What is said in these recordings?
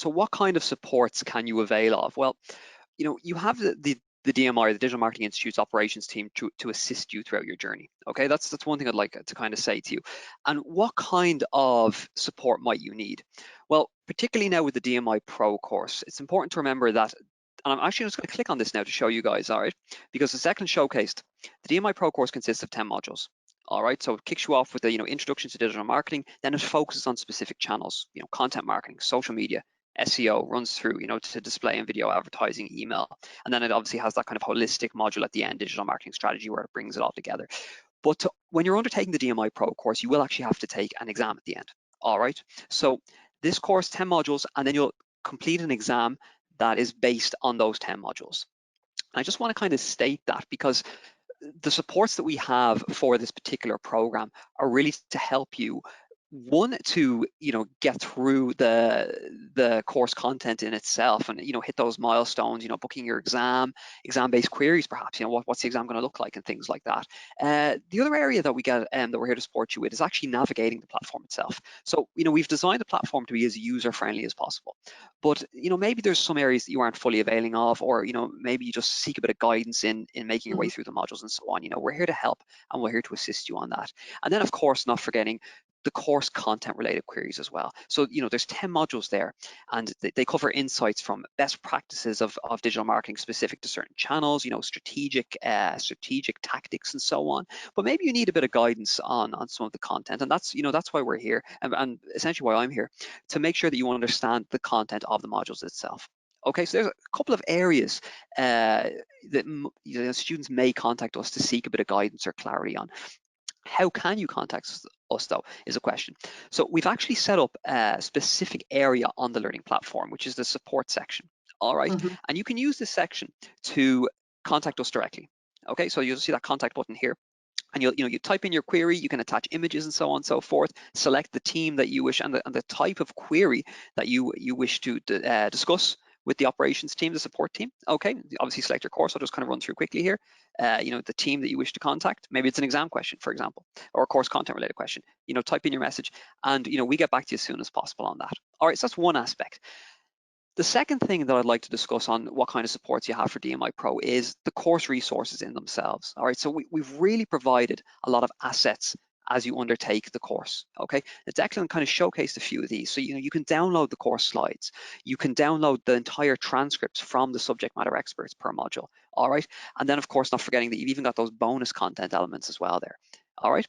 So what kind of supports can you avail of? Well, you have the DMI, the Digital Marketing Institute's operations team to assist you throughout your journey. Okay, that's one thing I'd like to kind of say to you. And what kind of support might you need? Well, particularly now with the DMI Pro course, it's important to remember that, and I'm actually just going to click on this now to show you guys, all right? Because the second showcased, the DMI Pro course consists of 10 modules. All right, so it kicks you off with the introduction to digital marketing, then it focuses on specific channels, content marketing, social media, SEO, runs through, to display and video advertising, email, and then it obviously has that kind of holistic module at the end, digital marketing strategy, where it brings it all together. But when you're undertaking the DMI Pro course, you will actually have to take an exam at the end. All right, so this course, 10 modules, and then you'll complete an exam that is based on those 10 modules. I just want to kind of state that because the supports that we have for this particular program are really to help you, one, to get through the course content in itself and hit those milestones, booking your exam-based queries, perhaps, what's the exam going to look like and things like that. The other area that we get that we're here to support you with is actually navigating the platform itself. So we've designed the platform to be as user-friendly as possible, but maybe there's some areas that you aren't fully availing of, or maybe you just seek a bit of guidance in making your way through the modules and so on. We're here to help, and we're here to assist you on that. And then, of course, not forgetting the course content related queries as well. So there's 10 modules there, and they cover insights from best practices of digital marketing specific to certain channels, strategic tactics and so on. But maybe you need a bit of guidance on some of the content, and that's why we're here, and essentially why I'm here, to make sure that you understand the content of the modules itself. Okay, so there's a couple of areas that students may contact us to seek a bit of guidance or clarity on. How can you contact us though, is a question. So we've actually set up a specific area on the learning platform, which is the support section. All right, and you can use this section to contact us directly. Okay, so you'll see that contact button here, and you type in your query, you can attach images and so on and so forth, select the team that you wish and the type of query that you wish to discuss with the operations team, the support team. Okay, obviously select your course. I'll just kind of run through quickly here. The team that you wish to contact. Maybe it's an exam question, for example, or a course content related question. Type in your message, and we get back to you as soon as possible on that. All right, so that's one aspect. The second thing that I'd like to discuss on what kind of supports you have for DMI Pro is the course resources in themselves. All right, so we've really provided a lot of assets as you undertake the course. Okay, Declan kind of showcased a few of these. So you can download the course slides, you can download the entire transcripts from the subject matter experts per module. All right, and then of course not forgetting that you've even got those bonus content elements as well there. All right,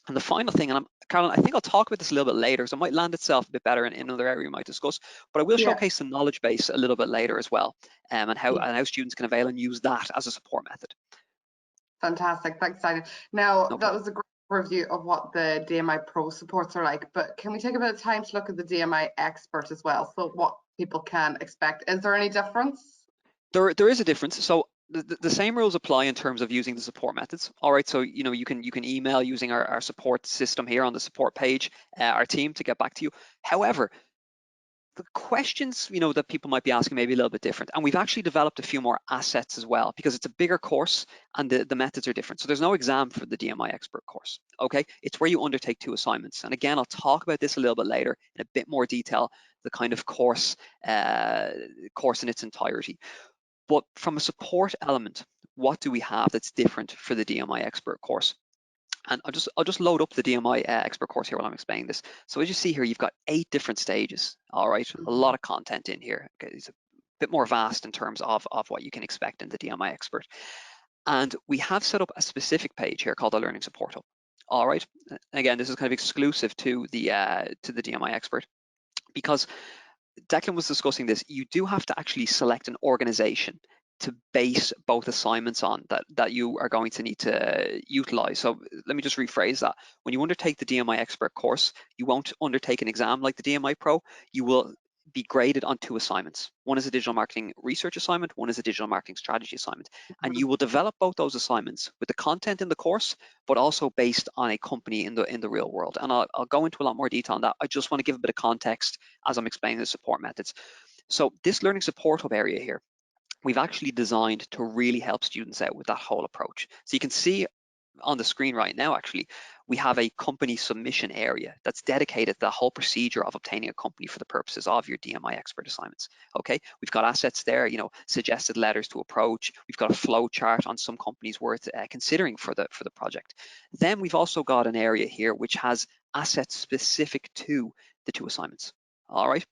and the final thing, and Caroline, I think I'll talk about this a little bit later, so it might land itself a bit better in another area we might discuss, but I will showcase the knowledge base a little bit later as well, and how students can avail and use that as a support method. Fantastic, thanks, Daniel. Now, No that problem. was a great review of what the DMI Pro supports are like, but can we take a bit of time to look at the DMI Expert as well, so what people can expect? Is there any difference? There is a difference. So the same rules apply in terms of using the support methods. All right, so you can email using our support system here on the support page, our team, to get back to you. However, the questions that people might be asking may be a little bit different, and we've actually developed a few more assets as well, because it's a bigger course and the methods are different. So there's no exam for the DMI Expert course. Okay, it's where you undertake 2 assignments, and again, I'll talk about this a little bit later in a bit more detail, the kind of course in its entirety. But from a support element, what do we have that's different for the DMI Expert course? And I'll just load up the DMI Expert course here while I'm explaining this. So as you see here, you've got 8 different stages. All right, a lot of content in here. Okay, it's a bit more vast in terms of what you can expect in the DMI Expert. And we have set up a specific page here called the Learning Support Hub. All right, again, this is kind of exclusive to the DMI Expert, because Declan was discussing this. You do have to actually select an organization to base both assignments on that you are going to need to utilize. So let me just rephrase that. When you undertake the DMI Expert course, you won't undertake an exam like the DMI Pro. You will be graded on 2 assignments. One is a digital marketing research assignment, one is a digital marketing strategy assignment. And you will develop both those assignments with the content in the course, but also based on a company in the real world. And I'll go into a lot more detail on that. I just want to give a bit of context as I'm explaining the support methods. So this Learning Support Hub area here, we've actually designed to really help students out with that whole approach. So you can see on the screen right now, actually, we have a company submission area that's dedicated to the whole procedure of obtaining a company for the purposes of your DMI expert assignments. Okay, we've got assets there, suggested letters to approach. We've got a flow chart on some companies worth considering for the project. Then we've also got an area here which has assets specific to the 2 assignments. All right.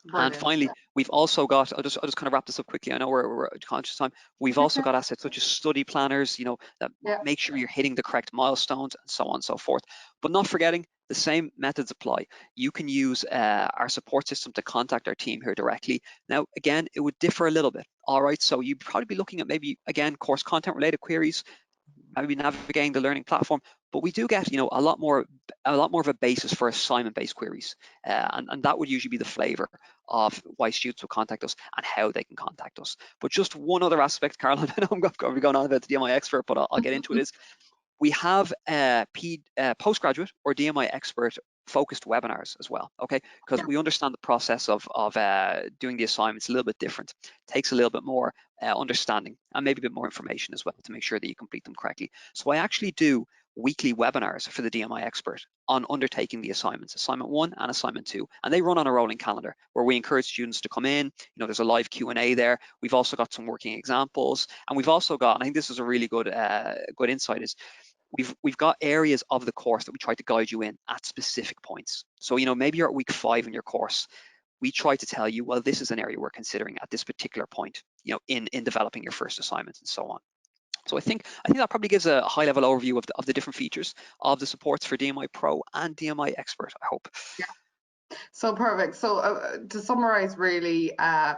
And Brilliant. finally, we've also got, I'll just kind of wrap this up quickly. I know we're conscious of time. We've also got assets such as study planners, that Yeah. make sure you're hitting the correct milestones and so on and so forth. But not forgetting, the same methods apply. You can use our support system to contact our team here directly. Now, again, it would differ a little bit. All right, so you'd probably be looking at maybe, again, course content related queries, maybe navigating the learning platform, but we do get a lot more of a basis for assignment-based queries, and that would usually be the flavor of why students will contact us and how they can contact us. But just one other aspect, Caroline, I know I'm going to be going on about the DMI expert, but I'll get into it, is we have postgraduate or DMI expert focused webinars as well, okay? Because we understand the process of doing the assignments a little bit different. It takes a little bit more understanding and maybe a bit more information as well to make sure that you complete them correctly. So I actually do weekly webinars for the DMI expert on undertaking the assignments, assignment 1 and assignment 2, and they run on a rolling calendar where we encourage students to come in. There's a live Q&A there. We've also got some working examples, and we've also got, and I think this is a really good good insight, is we've got areas of the course that we try to guide you in at specific points. So maybe you're at week 5 in your course. We try to tell you, well, this is an area we're considering at this particular point, in developing your first assignment and so on. So I think that probably gives a high-level overview of the different features of the supports for DMI Pro and DMI Expert, I hope. Yeah. So perfect. So to summarize, really, the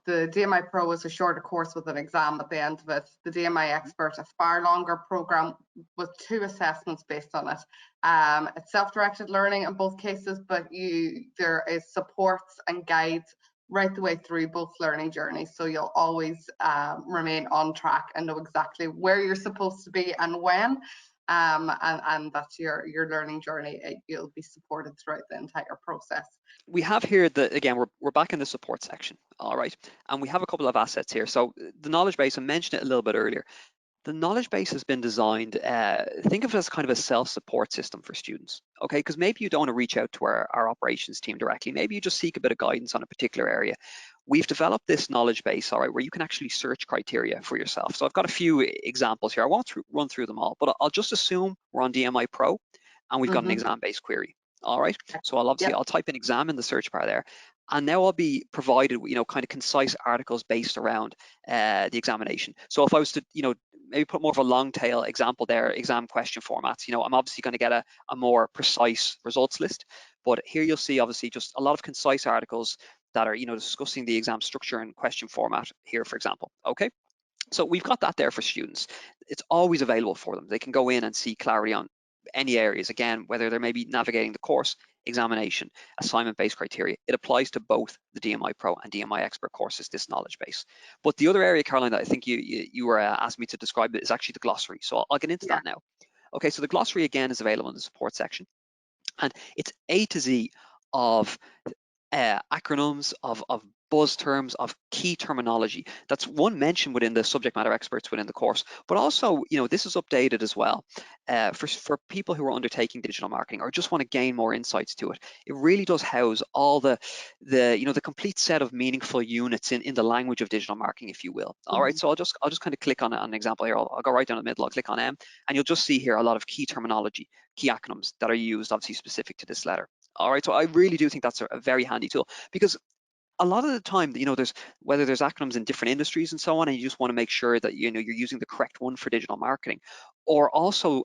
DMI Pro is a shorter course with an exam at the end of it. The DMI Expert, a far longer program with 2 assessments based on it. It's self-directed learning in both cases, but there is supports and guides right the way through both learning journeys. So you'll always remain on track and know exactly where you're supposed to be and when. And that's your learning journey. You'll be supported throughout the entire process. We have here again, we're back in the support section, all right, and we have a couple of assets here. So the knowledge base, I mentioned it a little bit earlier. The knowledge base has been designed, think of it as kind of a self-support system for students, okay? Because maybe you don't want to reach out to our operations team directly. Maybe you just seek a bit of guidance on a particular area. We've developed this knowledge base, all right, where you can actually search criteria for yourself. So I've got a few examples here. I won't run through them all, but I'll just assume we're on DMI Pro and we've got an exam-based query, all right? So I'll type in exam in the search bar there. And now I'll be provided, kind of concise articles based around the examination. So if I was to, maybe put more of a long tail example there, exam question formats, I'm obviously going to get a more precise results list. But here you'll see obviously just a lot of concise articles that are, discussing the exam structure and question format here, for example. Okay. So we've got that there for students. It's always available for them. They can go in and see clarity on any areas, again, whether they're maybe navigating the course, examination, assignment-based criteria. It applies to both the DMI Pro and DMI Expert courses, this knowledge base. But the other area, Caroline, that I think you were asking me to describe it is actually the glossary. So I'll get into that now. Okay, so the glossary again is available in the support section, and it's A to Z of acronyms, of buzz terms, of key terminology. That's one mention within the subject matter experts within the course, but also, this is updated as well for people who are undertaking digital marketing or just want to gain more insights to it. It really does house all the complete set of meaningful units in the language of digital marketing, if you will. All right, so I'll just kind of click on an example here. I'll go right down the middle. I'll click on M, and you'll just see here a lot of key terminology, key acronyms that are used, obviously specific to this letter. All right, so I really do think that's a very handy tool, because a lot of the time, whether there's acronyms in different industries and so on, and you just want to make sure that you're using the correct one for digital marketing, or also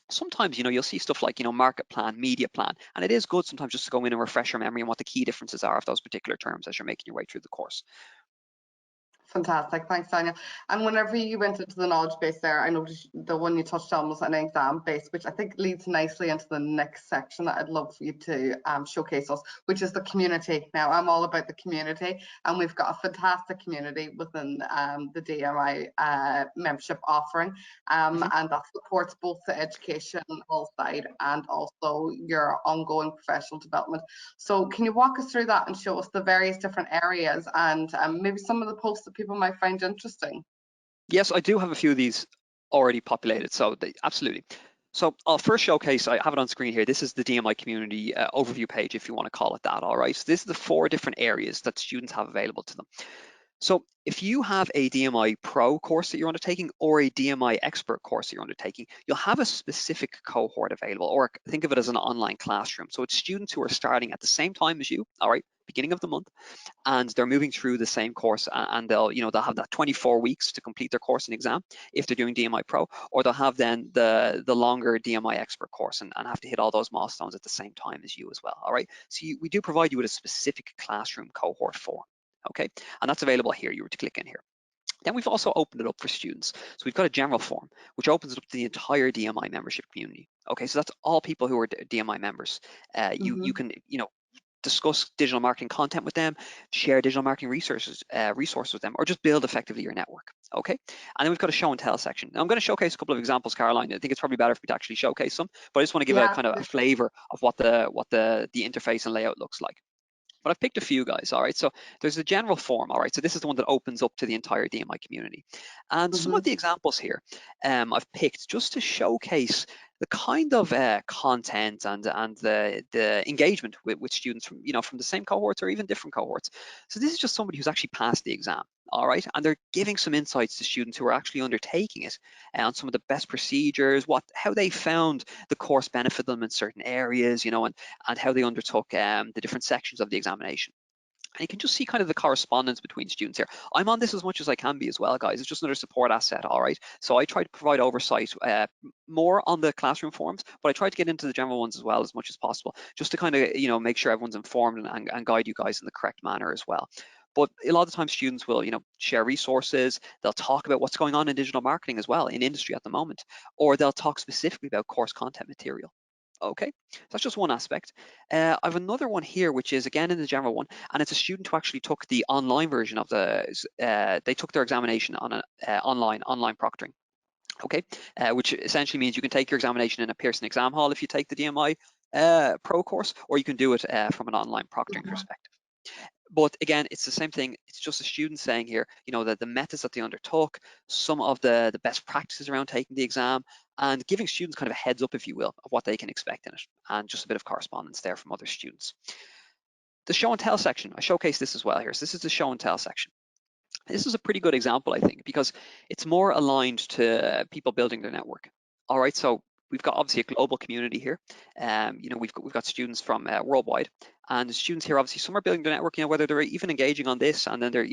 sometimes you'll see stuff like market plan, media plan, and it is good sometimes just to go in and refresh your memory on what the key differences are of those particular terms as you're making your way through the course. Fantastic, thanks, Daniel. And whenever you went into the knowledge base there, I noticed the one you touched on was an exam base, which I think leads nicely into the next section that I'd love for you to showcase us, which is the community. Now, I'm all about the community, and we've got a fantastic community within the DMI membership offering, and that supports both the education side and also your ongoing professional development. So can you walk us through that and show us the various different areas and maybe some of the posts that people might find interesting? Yes, I do have a few of these already populated. So absolutely. So I'll first showcase, I have it on screen here. This is the DMI community overview page, if you want to call it that. All right. So this is the 4 different areas that students have available to them. So if you have a DMI Pro course that you're undertaking or a DMI Expert course that you're undertaking, you'll have a specific cohort available, or think of it as an online classroom. So it's students who are starting at the same time as you, all right, beginning of the month, and they're moving through the same course, and they'll have that 24 weeks to complete their course and exam if they're doing DMI Pro, or they'll have then the longer DMI Expert course and have to hit all those milestones at the same time as you as well, all right? So we do provide you with a specific classroom cohort form, okay? And that's available here. You were to click in here. Then we've also opened it up for students. So we've got a general form, which opens it up to the entire DMI membership community. Okay, so that's all people who are DMI members. You can, discuss digital marketing content with them, share digital marketing resources with them, or just build effectively your network. Okay, and then we've got a show and tell section. Now I'm going to showcase a couple of examples, Caroline. I think it's probably better if we actually showcase some, but I just want to give a kind of a flavor of what the interface and layout looks like. But I've picked a few guys, all right? So there's a general form, all right? So this is the one that opens up to the entire DMI community. And some of the examples here I've picked just to showcase the kind of content and the engagement with students from the same cohorts or even different cohorts. So this is just somebody who's actually passed the exam, all right? And they're giving some insights to students who are actually undertaking it on some of the best procedures, how they found the course benefit them in certain areas, and how they undertook the different sections of the examination. And you can just see kind of the correspondence between students here. I'm on this as much as I can be as well, guys. It's just another support asset, all right? So I try to provide oversight more on the classroom forums, but I try to get into the general ones as well as much as possible, just to kind of, make sure everyone's informed and guide you guys in the correct manner as well. But a lot of the time students will, share resources. They'll talk about what's going on in digital marketing as well, in industry at the moment, or they'll talk specifically about course content material. Okay, so that's just one aspect. I have another one here, which is again in the general one, and it's a student who actually took the online version of they took their examination on an online proctoring. Okay, which essentially means you can take your examination in a Pearson exam hall if you take the DMI Pro course, or you can do it from an online proctoring perspective. But again, it's the same thing. It's just a student saying here, that the methods that they undertook, some of the best practices around taking the exam, and giving students kind of a heads up, if you will, of what they can expect in it, and just a bit of correspondence there from other students. The show and tell section, I showcase this as well here. So this is the show and tell section. This is a pretty good example, I think, because it's more aligned to people building their network. All right, so we've got obviously a global community here. We've got students from worldwide, and the students here obviously some are building their network. Whether they're even engaging on this, and then they're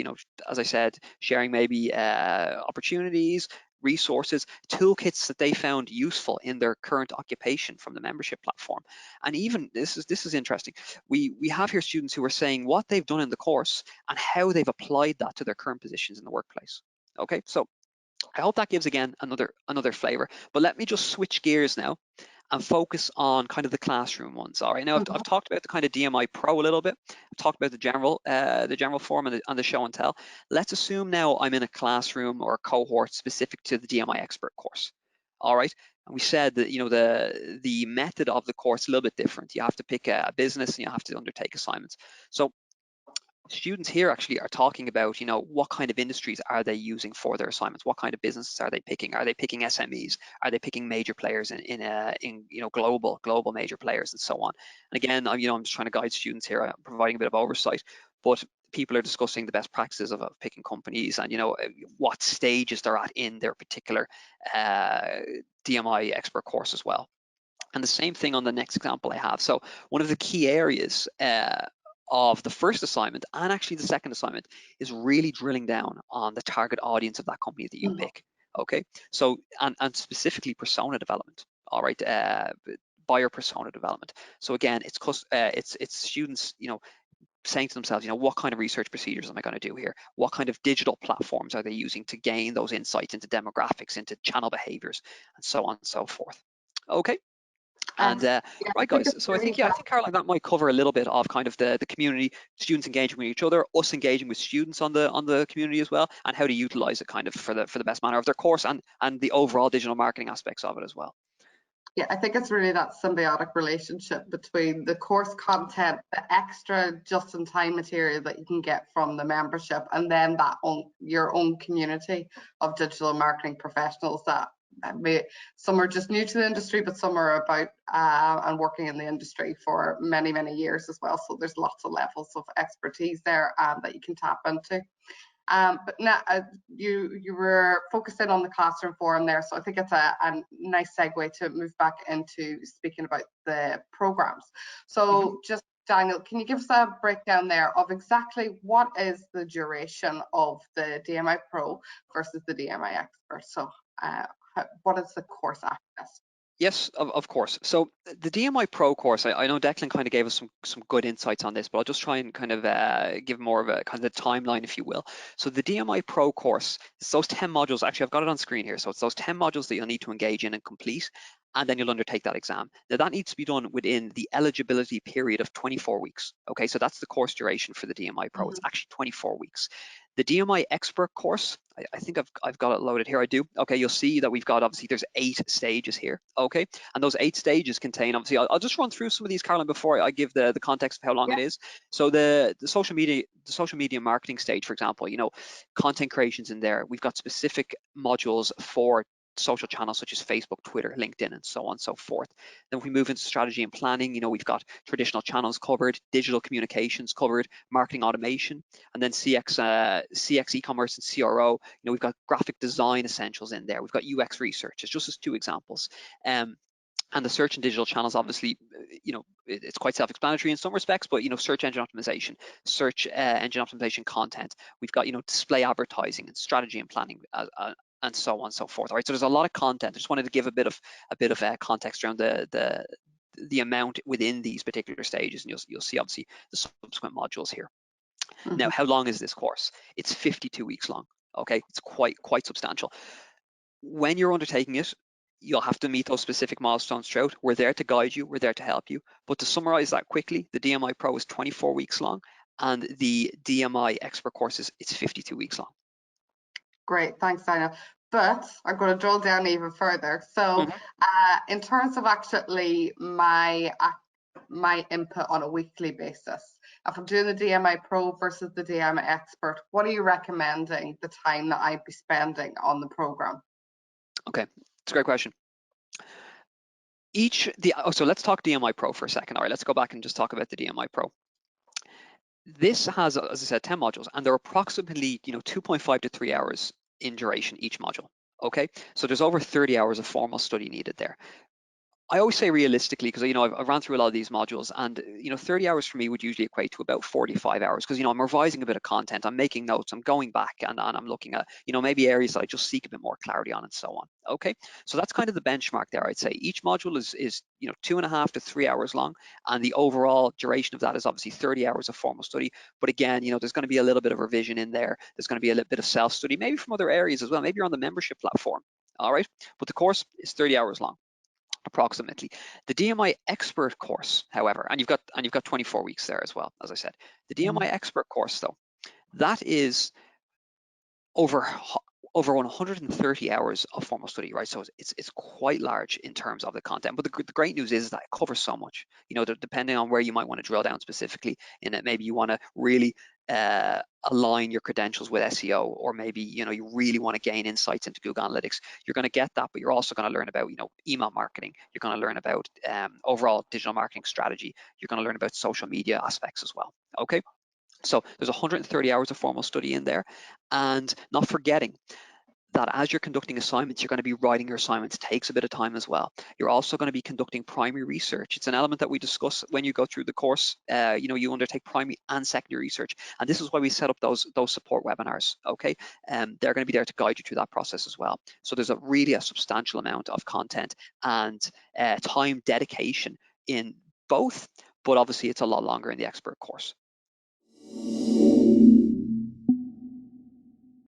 as I said, sharing maybe opportunities, resources, toolkits that they found useful in their current occupation from the membership platform. And even this is interesting. We have here students who are saying what they've done in the course and how they've applied that to their current positions in the workplace. Okay, so I hope that gives again another flavor. But let me just switch gears now and focus on kind of the classroom ones. All right, now I've talked about the kind of DMI Pro a little bit. I've talked about the general form and the show and tell. Let's assume now I'm in a classroom or a cohort specific to the DMI Expert course. All right, and we said that the method of the course is a little bit different. You have to pick a business and you have to undertake assignments. So students here actually are talking about, what kind of industries are they using for their assignments? What kind of businesses are they picking? Are they picking SMEs? Are they picking major players in global major players and so on? And again, I'm just trying to guide students here, providing a bit of oversight, but people are discussing the best practices of picking companies and, what stages they're at in their particular DMI Expert course as well. And the same thing on the next example I have. So one of the key areas of the first assignment and actually the second assignment is really drilling down on the target audience of that company that you pick. Okay, so and specifically persona development. All right, buyer persona development. So again, it's students, saying to themselves, what kind of research procedures am I going to do here? What kind of digital platforms are they using to gain those insights into demographics, into channel behaviors, and so on and so forth. Okay. And right, guys, so I think Caroline, that might cover a little bit of kind of the community, students engaging with each other, us engaging with students on the community as well, and how to utilize it kind of for the best manner of their course and the overall digital marketing aspects of it as well. Yeah, I think it's really that symbiotic relationship between the course content, the extra just-in-time material that you can get from the membership, and then your own community of digital marketing professionals that some are just new to the industry, but some are about and working in the industry for many, many years as well. So there's lots of levels of expertise there that you can tap into. But now you were focusing on the classroom forum there, so I think it's a nice segue to move back into speaking about the programs. So just Daniel, can you give us a breakdown there of exactly what is the duration of the DMI Pro versus the DMI Expert? So what is the course access? Yes, of course. So the DMI Pro course, I know Declan kind of gave us some good insights on this, but I'll just try and kind of give more of a kind of the timeline, if you will. So the DMI Pro course, it's those 10 modules. Actually, I've got it on screen here. So it's those 10 modules that you'll need to engage in and complete, and then you'll undertake that exam. Now that needs to be done within the eligibility period of 24 weeks. Okay, so that's the course duration for the DMI Pro. It's actually 24 weeks. The DMI Expert course, I think I've got it loaded here. I do. Okay, you'll see that we've got, obviously, there's 8 stages here. Okay, and those 8 stages contain, obviously, I'll just run through some of these, Caroline, before I give the context of how long it is. So the social media marketing stage, for example, you know, content creation's in there. We've got specific modules for social channels such as Facebook, Twitter, LinkedIn, and so on and so forth. Then if we move into strategy and planning, you know, we've got traditional channels covered, digital communications covered, marketing automation, and then CX e-commerce and CRO. You know, we've got graphic design essentials in there. We've got UX research. It's just as 2 examples. And the search and digital channels, obviously, you know, it's quite self-explanatory in some respects, but, you know, search engine optimization, content. We've got, you know, display advertising and strategy and planning, and so on and so forth. All right, so there's a lot of content. I just wanted to give a bit of context around the amount within these particular stages, and you'll see, obviously, the subsequent modules here. Now, how long is this course? It's 52 weeks long. Okay, it's quite substantial. When you're undertaking it, you'll have to meet those specific milestones throughout. We're there to guide you. We're there to help you. But to summarize that quickly, the DMI Pro is 24 weeks long, and the DMI Expert course it's 52 weeks long. Great, thanks, Daniel. But I'm going to drill down even further. So in terms of actually my input on a weekly basis, if I'm doing the DMI Pro versus the DMI Expert, what are you recommending the time that I'd be spending on the program? Okay, it's a great question. So let's talk DMI Pro for a second. All right, let's go back and just talk about the DMI Pro. This has, as I said, 10 modules, and they're approximately, you know, 2.5 to 3 hours in duration each module. Okay, so there's over 30 hours of formal study needed there. I always say realistically, because, you know, I've ran through a lot of these modules, and, you know, 30 hours for me would usually equate to about 45 hours, because, you know, I'm revising a bit of content, I'm making notes, I'm going back, and I'm looking at, you know, maybe areas that I just seek a bit more clarity on, and so on. Okay, so that's kind of the benchmark there. I'd say each module is you know, 2.5 to 3 hours long, and the overall duration of that is obviously 30 hours of formal study. But again, you know, there's going to be a little bit of revision in there. There's going to be a little bit of self-study, maybe from other areas as well. Maybe you're on the membership platform. All right, but the course is 30 hours long, approximately. The DMI Expert course, however, and you've got 24 weeks there as well, as I said. The DMI Expert course, though, that is over 130 hours of formal study, right? So it's quite large in terms of the content. But the great news is that it covers so much. You know, depending on where you might want to drill down specifically in it, maybe you want to really align your credentials with SEO, or maybe, you know, you really want to gain insights into Google Analytics. You're going to get that, but you're also going to learn about, you know, email marketing. You're going to learn about overall digital marketing strategy. You're going to learn about social media aspects as well. Okay. So there's 130 hours of formal study in there, and not forgetting that as you're conducting assignments, you're going to be writing your assignments. It takes a bit of time as well. You're also going to be conducting primary research. It's an element that we discuss when you go through the course. You know, you undertake primary and secondary research, and this is why we set up those support webinars. Okay, they're going to be there to guide you through that process as well. So there's really a substantial amount of content and time dedication in both, but obviously it's a lot longer in the expert course.